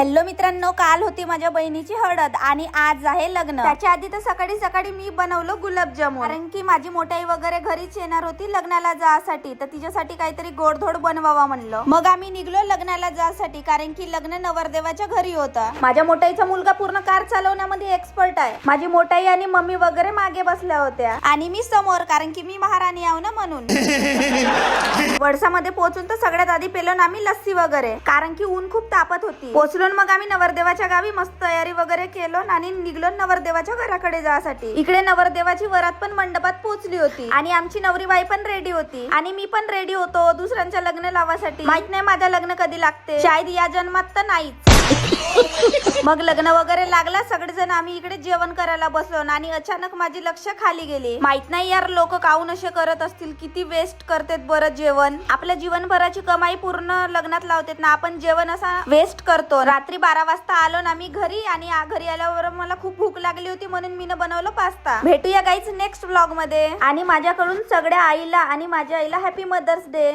Hello मित्रांनो, काल होती माझ्या बहिणीची हळद आणि आज आहे लग्न। त्याच्या आधी तर सकाळी सकाळी मी बनवलं गुलाबजामुन, कारण की माझी मोठी आई वगैरे घरीच येणार होती लग्नाला जासाठी, तर तिच्यासाठी काहीतरी गोडधोड बनवावा म्हणलं। मग आम्ही निघलो लग्नाला जासाठी, कारण की लग्न नवरदेवाच्या घरी होतं। माझ्या मोठ्याईचा मुलगा पूर्ण कार चालवण्यामध्ये एक्सपर्ट आहे। माझी मोठाई आणि मम्मी वगैरे मागे बसल्या होत्या आणि मी समोर, कारण की मी महाराणी आहो ना म्हणून। वडसामध्ये पोहोचून तर सगळ्यात आधी पेलो ना आम्ही लस्सी वगैरे, कारण की ऊन खूप तापत होती। पोहोचलो मग आम्ही नवरदेवाच्या गावी मस्त तयारी वगैरे केलो आणि निघलो नवरदेवाच्या घराकडे जासाठी। इकडे नवरदेवाची वरात पण मंडपात पोहोचली होती आणि आमची नवरी बाई पण रेडी होती आणि मी पण रेडी होतो दुसऱ्यांच्या लग्न लावासाठी। माहित नाही माझं लग्न कधी लागते, शायद या जन्मात तर नाहीच। मग लग्न वगैरे लागला, सगळेजण आम्ही इकडे जेवण करायला बसलो आणि अचानक माझी लक्ष खाली गेली। माहित नाही यार लोक काऊन असे करत असतील, किती वेस्ट करतात बरं जेवण। आपल्या जीवनभराची कमाई पूर्ण लग्नात लावतात ना, आपण जेवण असा वेस्ट करतो। रात्री 12 वाजता आलो ना मी घरी, आणि घरी आल्यावर मला खूप भूक लागली होती म्हणून मी बनवलं पास्ता। भेटूया गाईज नेक्स्ट व्लॉग मध्ये, आणि माझ्याकडून सगळ्या आईला आणि माझ्या आईला हॅपी मदर्स डे।